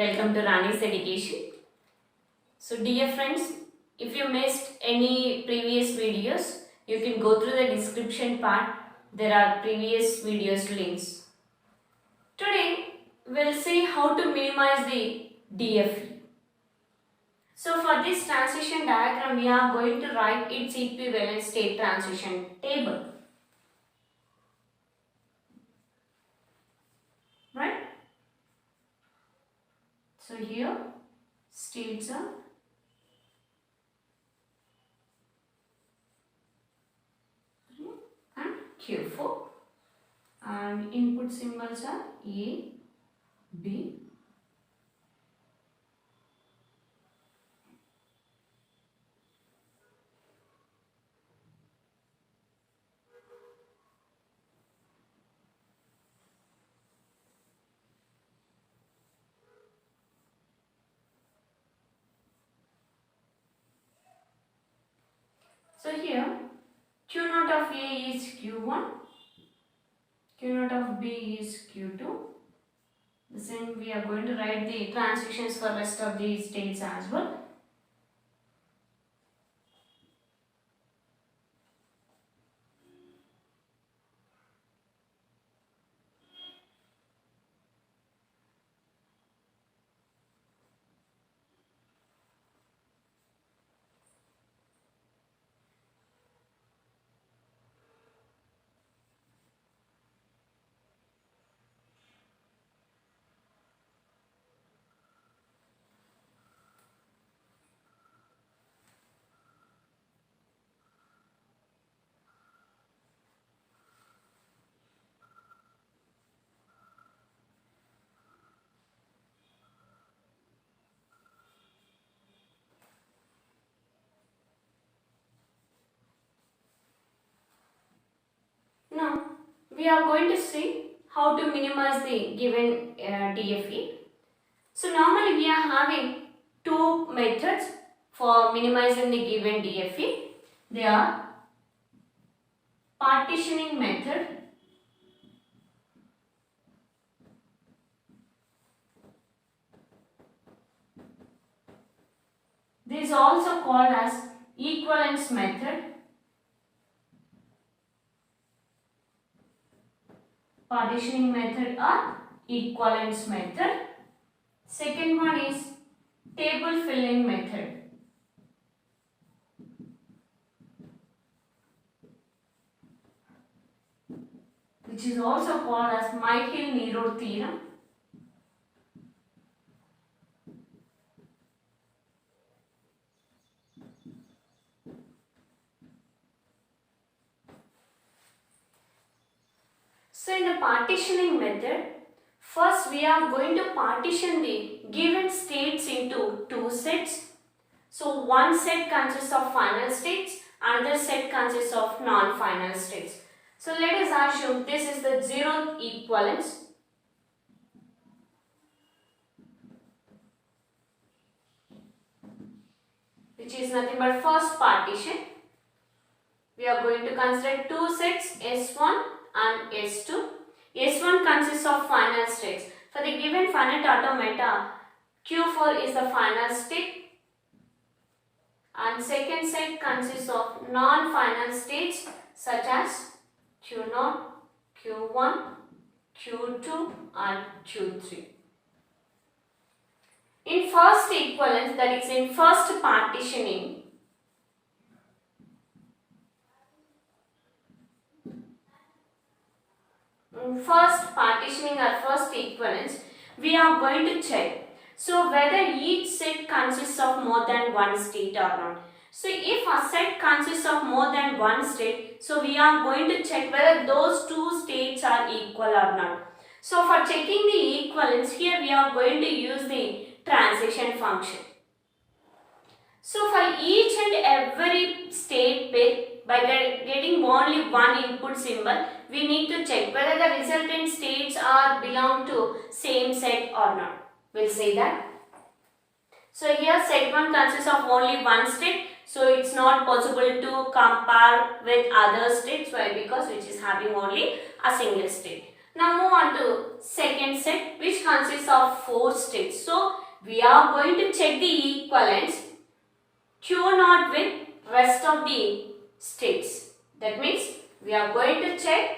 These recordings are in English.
Welcome to Rani's Education. So dear friends, if you missed any previous videos, you can go through the description part. There are previous videos links. Today, we'll see how to minimize the DFE. So for this transition diagram, we are going to write its equivalent state transition table. Right? So here, states are and Q4 and input symbols are A, B. So here Q naught of A is Q1, Q naught of B is Q2. The same we are going to write the transitions for rest of these states as well. Now we are going to see how to minimize the given DFE. So normally we are having two methods for minimizing the given DFE. They are partitioning method this is also called as equivalence method. Partitioning method or equivalence method. Second one is table filling method. Which is also called as Michael-Nero theorem. So in the partitioning method, first we are going to partition the given states into two sets. So one set consists of final states, another set consists of non-final states. So let us assume this is the zeroth equivalence. Which is nothing but first partition. We are going to consider two sets S1 and S2. S1 consists of final states. For the given finite automata, Q4 is the final state and second set consists of non-final states such as Q0, Q1, Q2 and Q3. In first equivalence, that is in first partitioning, first partitioning or first equivalence, we are going to check whether each set consists of more than one state or not. So if a set consists of more than one state, so we are going to check whether those two states are equal or not. So for checking the equivalence, here we are going to use the transition function. So for each and every state pair, by getting only one input symbol, we need to check whether the resultant states are belong to same set or not. We'll say that. So here set 1 consists of only one state. So it's not possible to compare with other states. Why? Because which is having only a single state. Now move on to second set, which consists of 4 states. So we are going to check the equivalence Q naught with rest of the states. That means we are going to check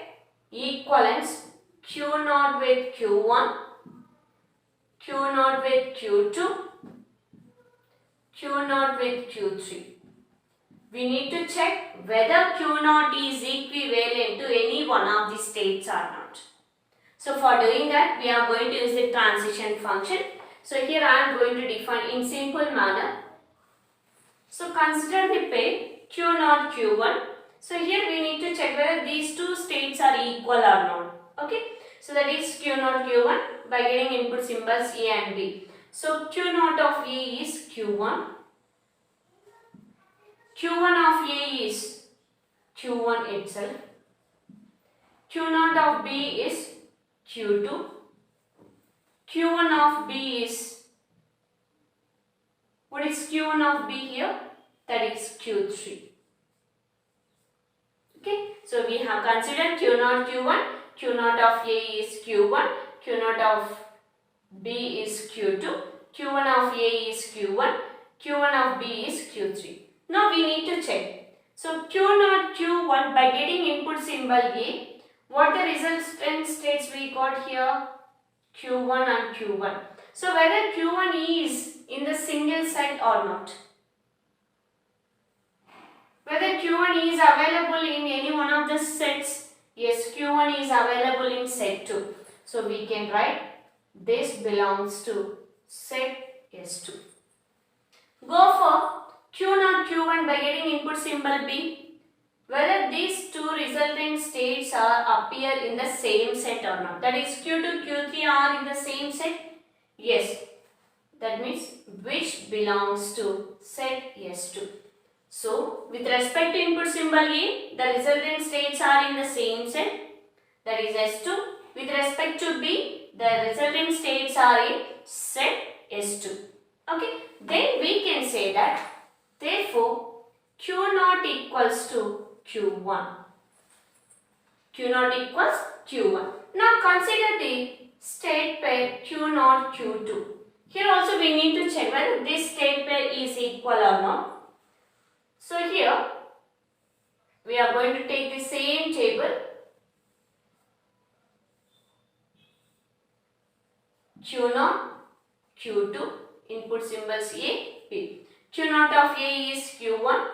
equivalence Q naught with Q1, Q naught with Q2, Q naught with Q3. We need to check whether Q naught is equivalent to any one of the states or not. So for doing that, we are going to use the transition function. So here I am going to define in simple manner. So consider the pair Q naught Q1. So here we need to check whether these two states are equal or not. Okay. So that is Q naught Q1 by getting input symbols A and B. So Q naught of A is Q1. Q1 of A is Q1 itself. Q naught of B is Q2. Q1 of B is, what is Q1 of B here? That is Q3. Okay, so we have considered Q naught Q1, Q naught of A is Q1, Q naught of B is Q2, Q1 of A is Q1, Q1 of B is Q3. Now we need to check. So Q naught Q1 by getting input symbol A, what the resultant states we got here? Q1 and Q1. So whether Q1 is in the single set or not. Whether Q1 is available in any one of the sets. Yes, Q1 is available in set 2. So we can write this belongs to set S2. Go for Q naught Q1 by getting input symbol B. Whether these two resultant states appear in the same set or not. That is Q2, Q3 are in the same set. Yes. That means which belongs to set S2. So with respect to input symbol A, the resultant states are in the same set. That is S2. With respect to B, the resultant states are in set S2. Okay. Then we can say that therefore Q naught equals to Q1. Q naught equals Q1. Now consider the state pair Q naught Q2. Here also we need to check whether this state pair is equal or not. So here we are going to take the same table. Q naught Q2, input symbols A, B. Q naught of A is Q1.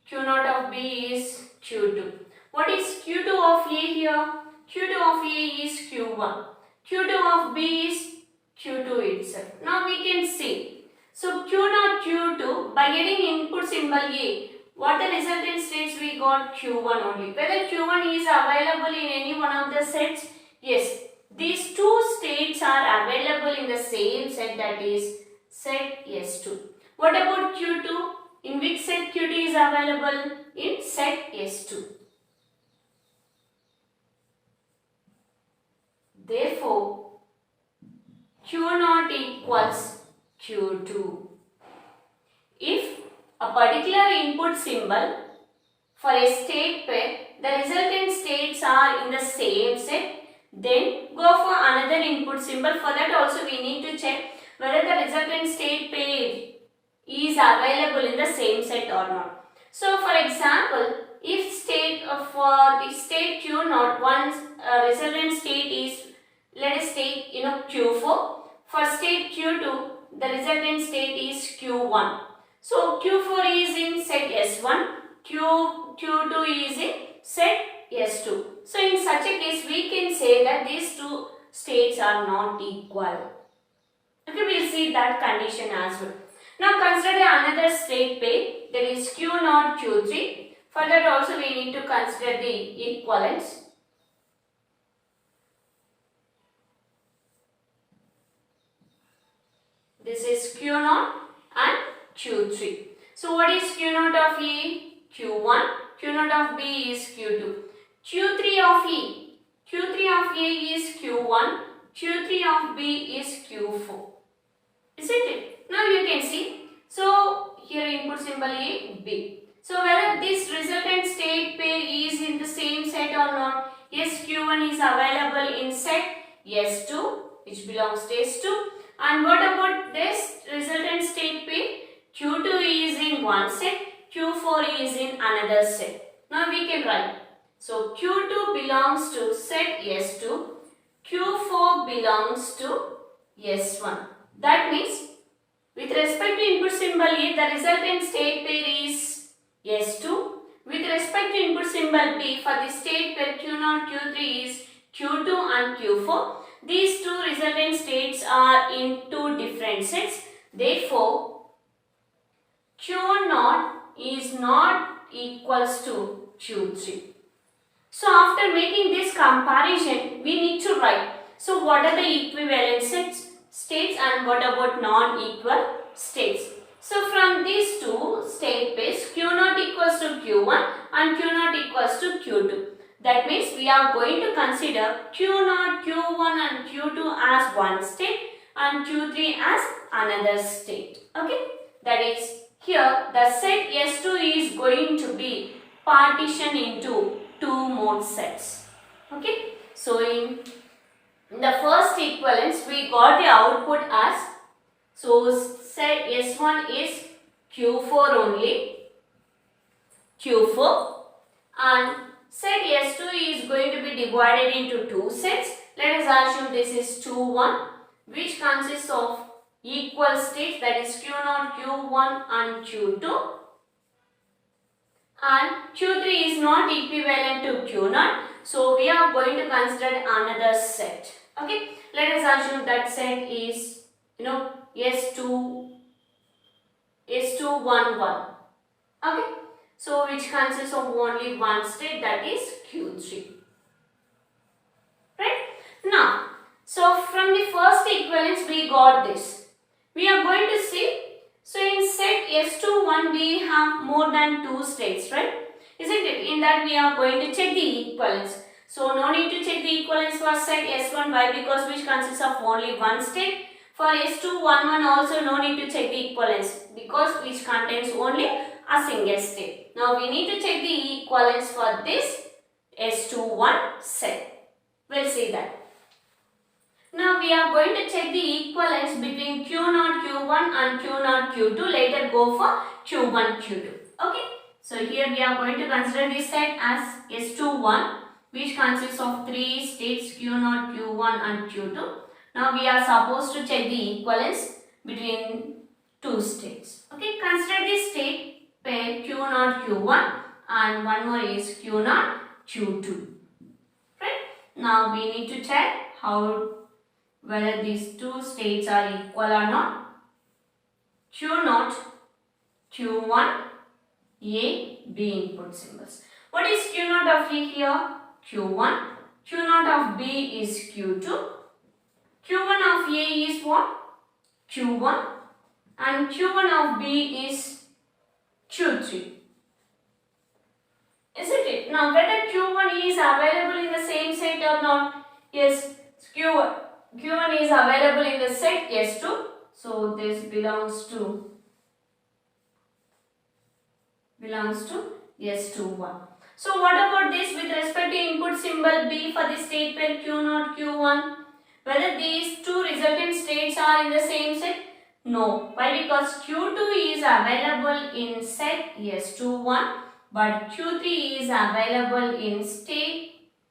Q naught of B is Q2. What is Q2 of A here? Q2 of A is Q1. Q2 of B is Q2 itself. Now we can see. So Q naught Q2 by getting input symbol A, what the resultant states we got? Q1 only. Whether Q1 is available in any one of the sets? Yes. These two states are available in the same set, that is set S2. What about Q2? In which set Q2 is available? In set S2. Therefore, Q naught equals Q2. If a particular input symbol for a state pair, the resultant states are in the same set, then go for another input symbol. For that also we need to check whether the resultant state pair is available in the same set or not. So for example, if state for the state Q naught, one's resultant state is, let us take Q4. For state Q2, the resultant state is Q1. So Q4 is in set S1, Q2 is in set S2. So in such a case we can say that these two states are not equal. Okay, we will see that condition as well. Now consider another state pair, that is Q naught Q3. For that also we need to consider the equivalence. This is Q naught and Q3. So what is Q naught of A? Q1. Q naught of B is Q2. Q3 of E. Q3 of A is Q1. Q3 of B is Q4. Isn't it? Now you can see. So here input symbol A, B. So whether this resultant state pair is in the same set or not? Yes, Q1 is available in set S2 which belongs to S2. And what about this resultant state pair? Q2 is in one set, Q4 is in another set. Now we can write. So Q2 belongs to set S2, Q4 belongs to S1. That means with respect to input symbol A, the resultant state pair is S2. With respect to input symbol B, for the state pair Q0, Q3 is Q2 and Q4. These two resultant states are in two different sets. Therefore, Q0 is not equals to Q3. So, after making this comparison, we need to write. So, what are the equivalent states and what about non-equal states? So, from these two state pairs, Q0 equals to Q1 and Q0 equals to Q2. That means we are going to consider Q0, Q1 and Q2 as one state and Q3 as another state. Okay. That is, here the set S2 is going to be partitioned into two more sets. Okay. So, in the first equivalence we got the output as, so set S1 is Q4 only, Q4, and set S2 is going to be divided into two sets. Let us assume this is 2, 1, which consists of equal states, that is Q0, Q1 and Q2. And Q3 is not equivalent to Q0. So, we are going to consider another set. Okay. Let us assume that set is, S2, 1, 1. Okay. So, which consists of only one state, that is Q3. Right? Now, so from the first equivalence we got this. We are going to see, so in set S2, 1 we have more than two states, right? Isn't it? In that we are going to check the equivalence. So, no need to check the equivalence for set S1. Why? Because which consists of only one state. For S2, 1, 1 also no need to check the equivalence because which contains only a single state. Now, we need to check the equivalence for this S21 set. We'll see that. Now, we are going to check the equivalence between Q0, Q1 and Q0, Q2. Later go for Q1, Q2. Okay. So, here we are going to consider this set as S21, which consists of three states Q0, Q1 and Q2. Now, we are supposed to check the equivalence between two states. Okay. Consider this state pair Q0, Q1 and one more is Q0, Q2. Right. Now, we need to check whether these two states are equal or not. Q0, Q1, A, B input symbols. What is Q0 of A here? Q1. Q0 of B is Q2. Q1 of A is what? Q1. And Q1 of B is Q3. Isn't it? Now, whether Q1 is available in the same set or not? Yes, Q1 is available in the set S2. So, this belongs to S21. So, what about this with respect to input symbol B for the state pair Q0, Q1? Whether these two resultant states are in the same set? No. Why? Because Q2 is available in set S21, but Q3 is available in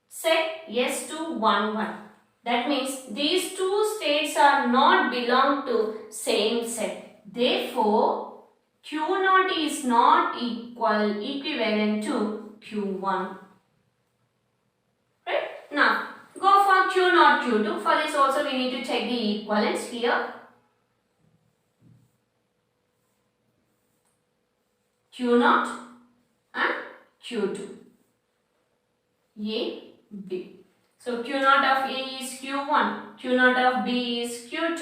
set S211. That means these two states are not belong to same set. Therefore, Q0 is not equivalent to Q1. Right? Now, go for Q0, Q2. For this also we need to check the equivalence here. Q0 and Q2. A, B. So, Q0 of A is Q1. Q0 of B is Q2.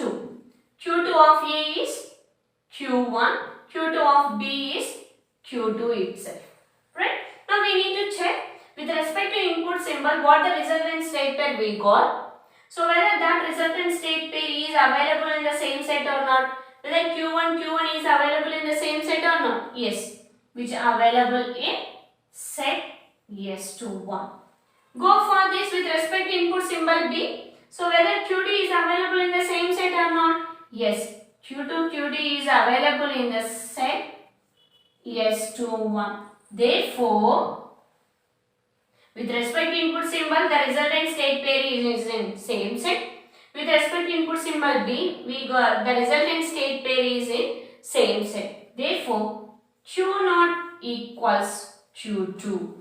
Q2 of A is Q1. Q2 of B is Q2 itself. Right? Now, we need to check with respect to input symbol what the resultant state pair we got. So, whether that resultant state pair is available in the same set or not. Whether Q1 is available in the same set or not. Yes. Which are available in set S21. Go for this with respect to input symbol B. So whether QD is available in the same set or not? Yes, Q2, QD is available in the set S21. Therefore, with respect to input symbol, the resultant state pair is in same set. With respect to input symbol B, we got the resultant state pair is in same set. Therefore, Q0 equals Q2.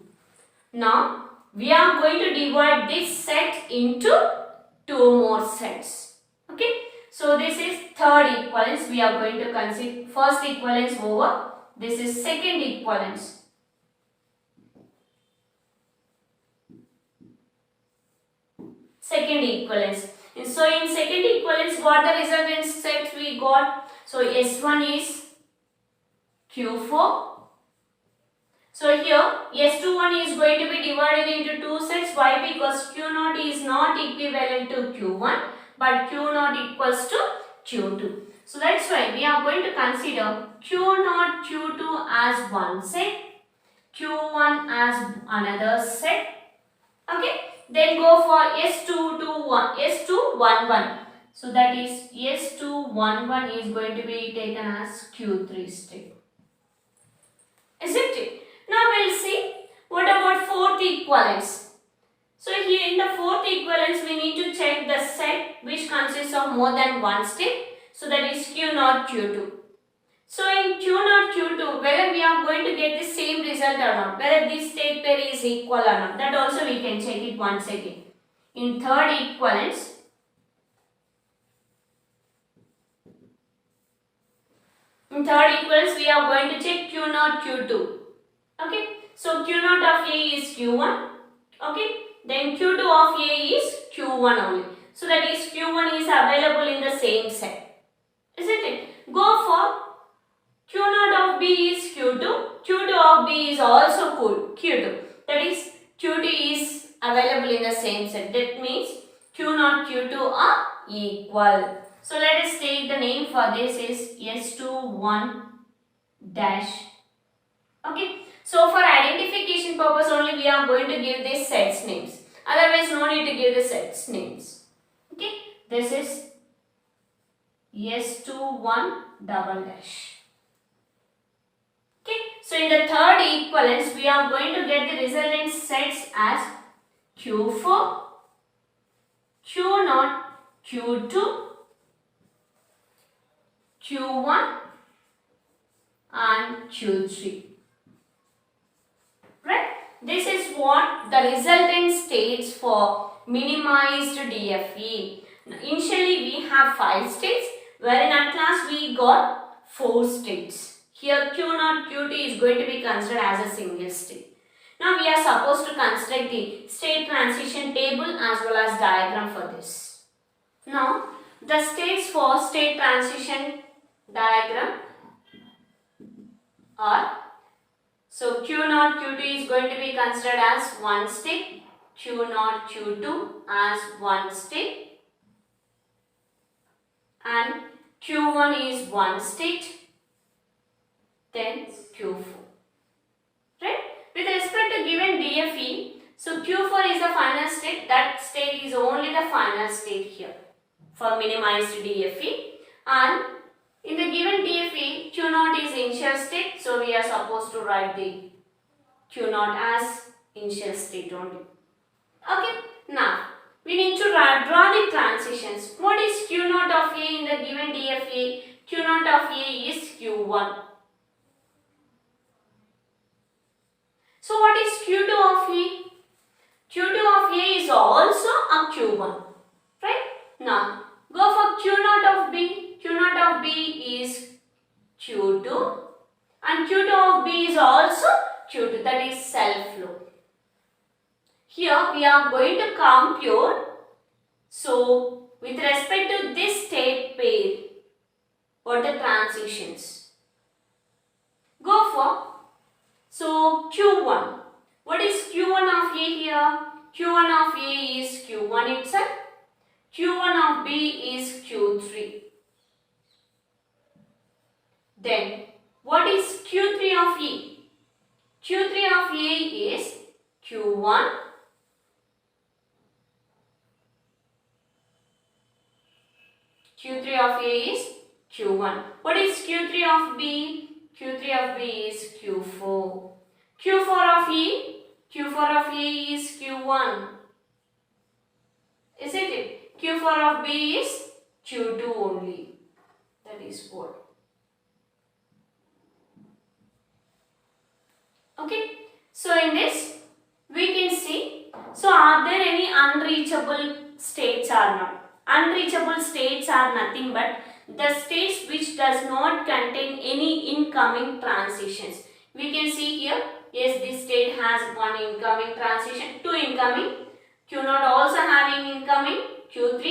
Now, we are going to divide this set into two more sets. Okay. So, this is third equivalence. We are going to consider first equivalence over. This is second equivalence. Second equivalence. So, in second equivalence, what the resultant sets we got? So, S1 is Q4. So here S21 is going to be divided into two sets. Why? Because Q0 is not equivalent to Q1 but Q0 equals to Q2. So that's why we are going to consider Q0, Q2 as one set, Q1 as another set. Okay. Then go for S211. So that is S211 is going to be taken as Q3 step. Isn't it? Now we'll see what about fourth equivalence. So here in the fourth equivalence we need to check the set which consists of more than one step. So that is Q0, Q2. So in Q0, Q2 whether we are going to get the same result or not, whether this state pair is equal or not, that also we can check it once again. In third equivalence, we are going to check Q0, Q2. Okay, so Q0 of A is Q1. Okay, then Q2 of A is Q1 only. So that is Q1 is available in the same set. Isn't it? Go for Q0 of B is Q2. Q2 of B is also Q2. That is Q2 is available in the same set. That means Q0, Q2 are equal. So let us take the name for this is S21 dash. Okay. So for identification purpose only we are going to give these sets names. Otherwise no need to give the sets names. Okay. This is S21 double dash. Okay. So in the third equivalence we are going to get the resultant sets as Q4, Q0, Q2, Q1 and Q3. Right? This is what the resultant states for minimized DFE. Initially we have 5 states wherein at last we got 4 states. Here Q0, Q2 is going to be considered as a single state. Now we are supposed to construct the state transition table as well as diagram for this. Now the states for state transition diagram are, so Q0, Q2 is going to be considered as one state, Q0, Q2 as one state and Q1 is one state, then Q4. Right? With respect to given DFE, so Q4 is the final state, that state is only the final state here for minimized DFE, and in the given DFE, Q0 is initial state, so we are supposed to write the Q0 as initial state only. Okay, now we need to draw the transitions. What is Q0 of A in the given DFE? Q0 of A is Q1. So what is Q2 of A? Q2 of A is also a Q1. Right? Now go for Q0 of B. Q0 of B is Q2 and Q2 of B is also Q2, that is self-flow. Here we are going to compute, so with respect to this state pair, what are the transitions? Go for, so Q1. What is Q1 of A here? Q1 of A is Q1 itself. Q1 of B is Q3. Then what is Q3 of E? Q3 of A is Q1, Q3 of A is Q1. What is Q3 of B? Q3 of B is Q4. Q4 of E? Q4 of A is Q1. Isn't it? Q4 of B is Q2 only. That is what. Okay. So in this we can see. So are there any unreachable states or not? Unreachable states are nothing but the states which does not contain any incoming transitions. We can see here. Yes, this state has one incoming transition, two incoming. Q0 also having incoming, Q3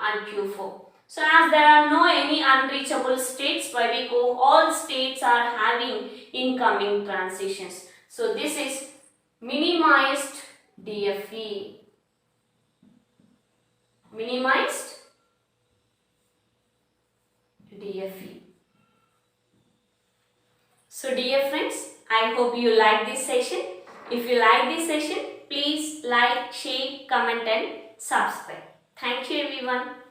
and Q4. So as there are no any unreachable states, why we go all states are having incoming transitions. So this is minimized DFE. Minimized DFE. So dear friends, I hope you like this session. If you like this session, please like, share, comment and subscribe. Thank you everyone.